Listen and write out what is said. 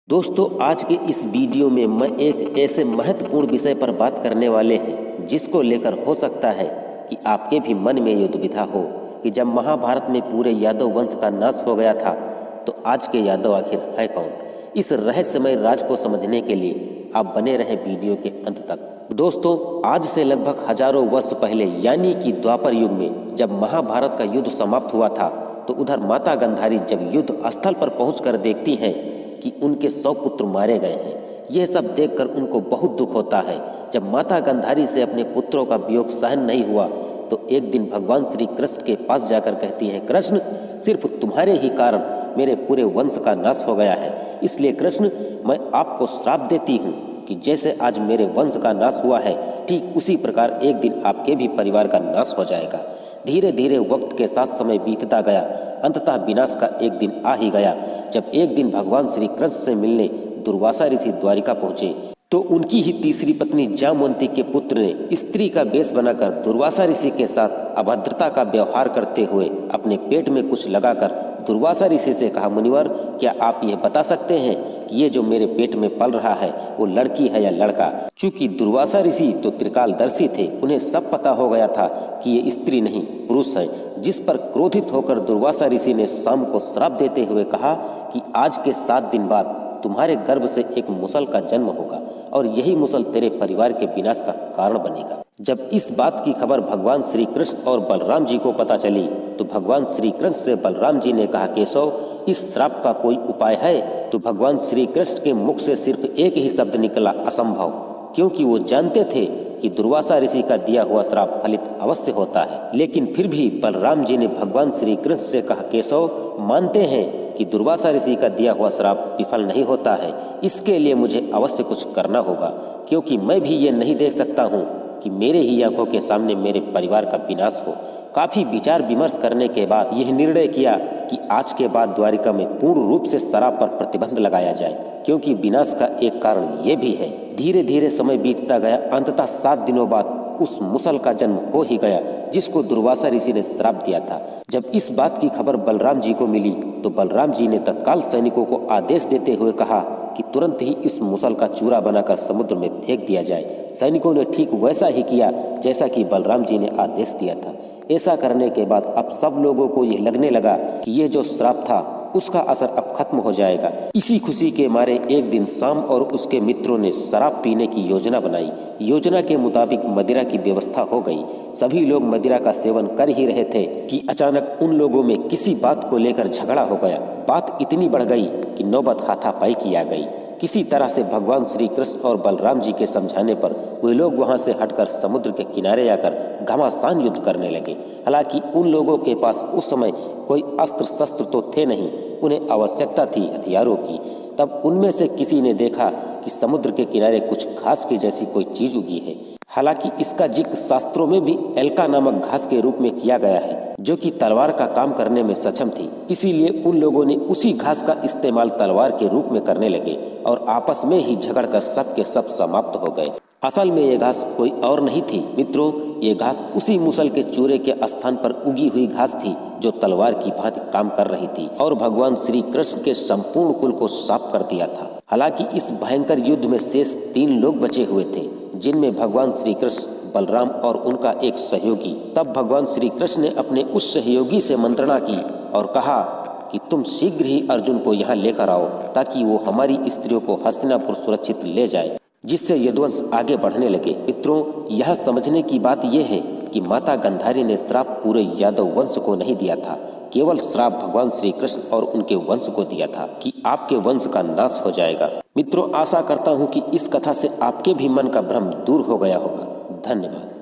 दोस्तों, आज के इस वीडियो में मैं एक ऐसे महत्वपूर्ण विषय पर बात करने वाले हैं जिसको लेकर हो सकता है कि आपके भी मन में ये दुविधा हो कि जब महाभारत में पूरे यादव वंश का नाश हो गया था तो आज के यादव आखिर है कौन। इस रहस्यमय राज को समझने के लिए आप बने रहें वीडियो के अंत तक। दोस्तों, आज से लगभग हजारों वर्ष पहले यानी कि द्वापर युग में जब महाभारत का युद्ध समाप्त हुआ था तो उधर माता गांधारी जब युद्ध स्थल पर पहुंचकर देखती हैं कि उनके 100 पुत्र मारे गए हैं। यह सब देखकर उनको बहुत दुख होता है। जब माता गांधारी से अपने पुत्रों का वियोग सहन नहीं हुआ तो एक दिन भगवान श्री कृष्ण के पास जाकर कहती हैं, कृष्ण, सिर्फ तुम्हारे ही कारण मेरे पूरे वंश का नाश हो गया है, इसलिए कृष्ण मैं आपको श्राप देती हूँ कि जैसे आज मेरे वंश का नाश हुआ है ठीक उसी प्रकार एक दिन आपके भी परिवार का नाश हो जाएगा। धीरे धीरे वक्त के साथ समय बीतता गया। अंततः विनाश का एक दिन आ ही गया जब एक दिन भगवान श्री कृष्ण से मिलने दुर्वासा ऋषि द्वारिका पहुंचे तो उनकी ही तीसरी पत्नी जामवंती के पुत्र ने स्त्री का वेश बनाकर दुर्वासा ऋषि के साथ अभद्रता का व्यवहार करते हुए अपने पेट में कुछ लगाकर दुर्वासा ऋषि से कहा, मुनिवर, क्या आप यह बता सकते हैं कि ये जो मेरे पेट में पल रहा है वो लड़की है या लड़का। चूंकि दुर्वासा ऋषि तो त्रिकालदर्शी थे, उन्हें सब पता हो गया था कि ये स्त्री नहीं पुरुष है। जिस पर क्रोधित होकर दुर्वासा ऋषि ने शाम को श्राप देते हुए कहा कि आज के 7 दिन बाद तुम्हारे गर्भ से एक मुसल का जन्म होगा और यही मुसल तेरे परिवार के विनाश का कारण बनेगा। जब इस बात की खबर भगवान श्री कृष्ण और बलराम जी को पता चली तो भगवान श्री कृष्ण से बलराम जी ने कहा, केशव, इस श्राप का कोई उपाय है? तो भगवान श्री कृष्ण के मुख से सिर्फ एक ही शब्द निकला, असंभव, क्योंकि वो जानते थे कि दुर्वासा ऋषि का दिया हुआ श्राप फलित अवश्य होता है। लेकिन फिर भी बलराम जी ने भगवान श्री कृष्ण से कहा, केशव, मानते हैं कि दुर्वासा ऋषि का दिया हुआ श्राप विफल नहीं होता है, इसके लिए मुझे अवश्य कुछ करना होगा, क्योंकि मैं भी ये नहीं देख सकता हूँ कि मेरे ही आंखों के सामने मेरे परिवार का विनाश हो। काफी विचार विमर्श करने के बाद यह निर्णय किया कि आज के बाद द्वारिका में पूर्ण रूप से शराब पर प्रतिबंध लगाया जाए, क्योंकि विनाश का एक कारण ये भी है। धीरे धीरे समय बीतता गया। अंततः 7 दिनों बाद उस मुसल का जन्म हो ही गया जिसको दुर्वासा ऋषि ने श्राप दिया था। जब इस बात की खबर बलराम जी को मिली तो बलराम जी ने तत्काल सैनिकों को आदेश देते हुए कहा कि तुरंत ही इस मुसल का चूरा बनाकर समुद्र में फेंक दिया जाए। सैनिकों ने ठीक वैसा ही किया जैसा कि बलराम जी ने आदेश दिया था। ऐसा करने के बाद अब सब लोगों को यह लगने लगा कि यह जो श्राप था उसका असर अब खत्म हो जाएगा। इसी खुशी के मारे एक दिन शाम और उसके मित्रों ने शराब पीने की योजना बनाई। योजना के मुताबिक मदिरा की व्यवस्था हो गई। सभी लोग मदिरा का सेवन कर ही रहे थे कि अचानक उन लोगों में किसी बात को लेकर झगड़ा हो गया। बात इतनी बढ़ गई कि नौबत हाथापाई की आ गई। किसी तरह से भगवान श्री कृष्ण और बलराम जी के समझाने पर वे लोग वहां से हटकर समुद्र के किनारे आकर घमासान युद्ध करने लगे। हालांकि उन लोगों के पास उस समय कोई अस्त्र शस्त्र तो थे नहीं, उन्हें आवश्यकता थी हथियारों की। तब उनमें से किसी ने देखा कि समुद्र के किनारे कुछ घास की जैसी कोई चीज उगी है। हालांकि इसका जिक्र शास्त्रों में भी एल्का नामक घास के रूप में किया गया है जो कि तलवार का काम करने में सक्षम थी। इसीलिए उन लोगों ने उसी घास का इस्तेमाल तलवार के रूप में करने लगे और आपस में ही झगड़कर सब के सब समाप्त हो गए। असल में ये घास कोई और नहीं थी मित्रों, ये घास उसी मुसल के चूरे के स्थान पर उगी हुई घास थी जो तलवार की भांति काम कर रही थी और भगवान श्री कृष्ण के संपूर्ण कुल को साफ कर दिया था। हालांकि इस भयंकर युद्ध में शेष 3 लोग बचे हुए थे, जिनमें भगवान श्री कृष्ण, बलराम और उनका एक सहयोगी। तब भगवान श्री कृष्ण ने अपने उस सहयोगी से मंत्रणा की और कहा कि तुम शीघ्र ही अर्जुन को यहाँ लेकर आओ ताकि वो हमारी स्त्रियों को हस्तिनापुर सुरक्षित ले जाए, जिससे यदुवंश आगे बढ़ने लगे। मित्रों, यह समझने की बात यह है कि माता गांधारी ने श्राप पूरे यादव वंश को नहीं दिया था, केवल श्राप भगवान श्री कृष्ण और उनके वंश को दिया था कि आपके वंश का नाश हो जाएगा। मित्रों, आशा करता हूँ कि इस कथा से आपके भी मन का भ्रम दूर हो गया होगा। धन्यवाद।